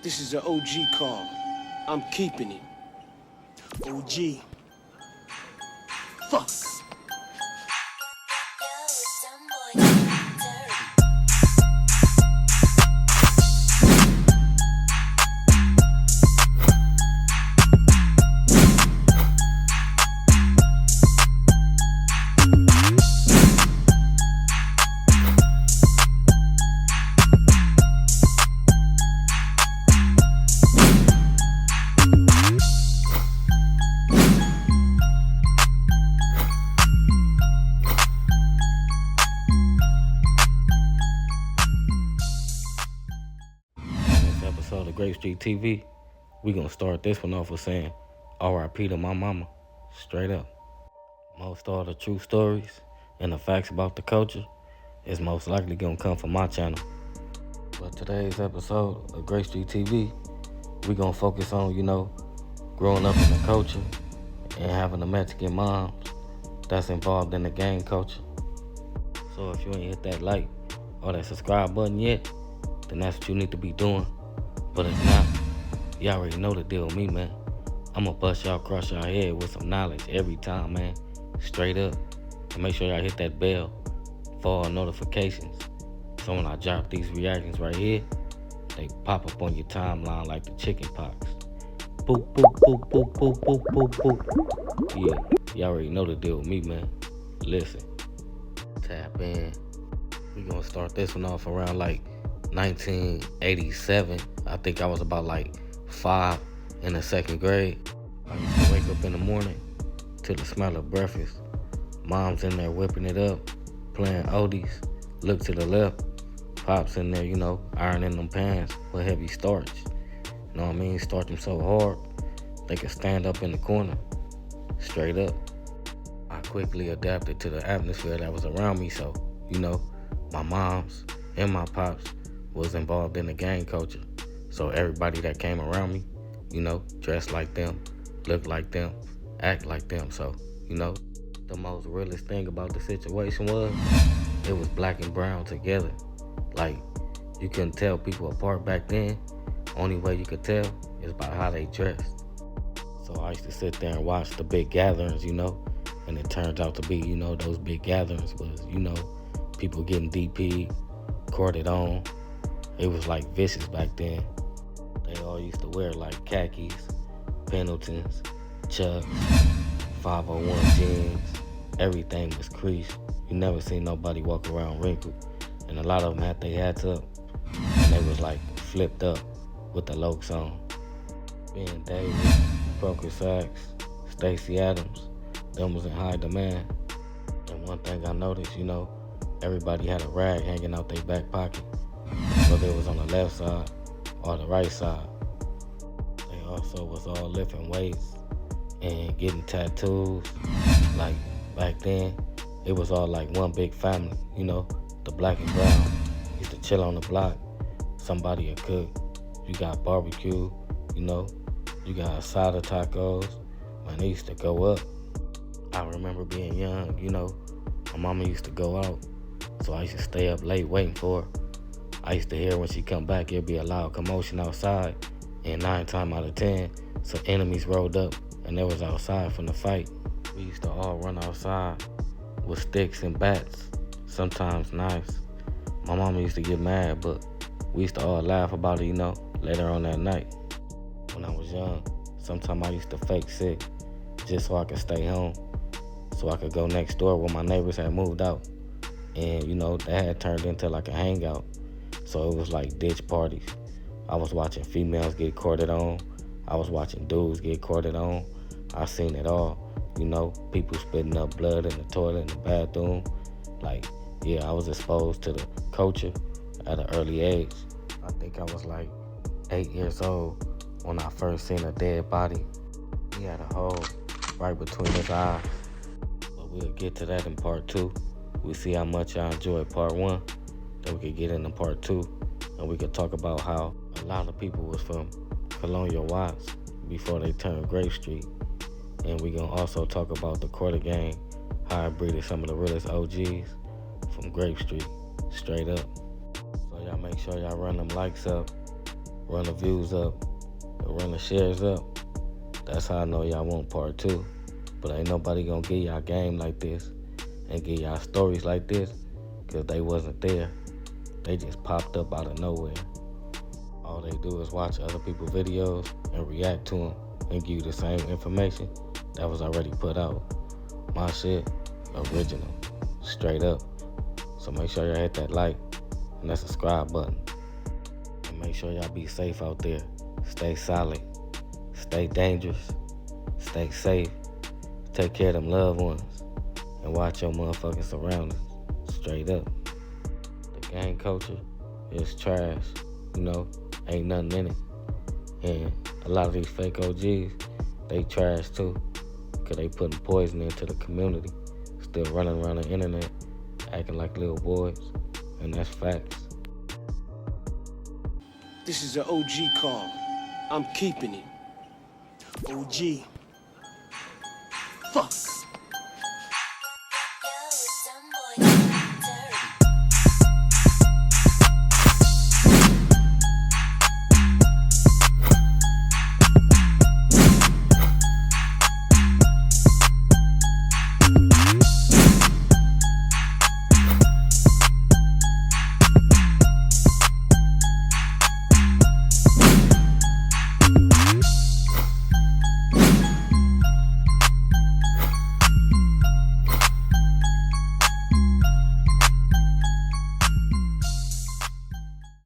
This is an OG call. I'm keeping it. OG. Fuck. Episode of Grape Street TV, we gonna start this one off with saying R.I.P. to my mama, straight up. Most all the true stories and the facts about the culture is most likely gonna come from my channel. But today's episode of Grape Street TV, we gonna focus on, growing up in the culture and having the Mexican moms that's involved in the gang culture. So if you ain't hit that like or that subscribe button yet, then that's what you need to be doing. But if not, y'all already know the deal with me, man. I'ma bust y'all across y'all head with some knowledge every time, man. Straight up. And make sure y'all hit that bell for all notifications. So when I drop these reactions right here, they pop up on your timeline like the chicken pox. Boop, boop, boop, boop, boop, boop, boop, boop. Yeah, y'all already know the deal with me, man. Listen. Tap in. We gonna start this one off around like 1987. I think I was about like 5 in the 2nd grade. I used to wake up in the morning to the smell of breakfast. Mom's in there whipping it up, playing oldies. Look to the left, Pop's in there, ironing them pants with heavy starch. You know what I mean? Starch them so hard, they could stand up in the corner. Straight up. I quickly adapted to the atmosphere that was around me, so, my moms and my pops was involved in the gang culture. So everybody that came around me, dressed like them, looked like them, act like them. So, the most realest thing about the situation was it was black and brown together. Like, you couldn't tell people apart back then. Only way you could tell is by how they dressed. So I used to sit there and watch the big gatherings, and it turned out to be, those big gatherings was, people getting DP, corded on. It was like vicious back then. They all used to wear like khakis, Pendletons, Chucks, 501 jeans. Everything was creased. You never seen nobody walk around wrinkled. And a lot of them had their hats up, and they was like flipped up with the lokes on. Ben Davis, Croker Sacks, Stacey Adams, them was in high demand. And one thing I noticed, everybody had a rag hanging out their back pocket, whether it was on the left side or the right side. They also was all lifting weights and getting tattoos. Like back then, it was all like one big family, the black and brown used to chill on the block. Somebody would cook. You got barbecue, you got asada tacos. Man, they used to go up. I remember being young, my mama used to go out, so I used to stay up late waiting for her. I used to hear when she come back, it'd be a loud commotion outside, and 9 times out of 10, some enemies rolled up, and they was outside from the fight. We used to all run outside with sticks and bats, sometimes knives. My mama used to get mad, but we used to all laugh about it, later on that night. When I was young, sometimes I used to fake sick just so I could stay home, so I could go next door where my neighbors had moved out. And, that had turned into like a hangout. So it was like ditch parties. I was watching females get courted on. I was watching dudes get courted on. I seen it all. People spitting up blood in the toilet, in the bathroom. Like, yeah, I was exposed to the culture at an early age. I think I was like 8 years old when I first seen a dead body. He had a hole right between his eyes. But we'll get to that in part 2. We'll see how much I enjoyed part 1. Then we could get into part 2, and we could talk about how a lot of people was from Colonial Watts before they turned Grape Street. And we gonna also talk about the quarter gang, how I breeded some of the realest OGs from Grape Street, straight up. So y'all make sure y'all run them likes up run the views up, and run the shares up. That's how I know y'all want part 2. But ain't nobody gonna give y'all game like this and give y'all stories like this because they wasn't there. They just popped up out of nowhere. All they do is watch other people's videos and react to them and give you the same information that was already put out. My shit, original, straight up. So make sure y'all hit that like and that subscribe button. And make sure y'all be safe out there. Stay solid, stay dangerous, stay safe, take care of them loved ones, and watch your motherfucking surroundings, straight up. The gang culture is trash, ain't nothing in it. And a lot of these fake OGs, they trash too, because they putting poison into the community, still running around the internet, acting like little boys, and that's facts. This is an OG call. I'm keeping it. OG. Fuck.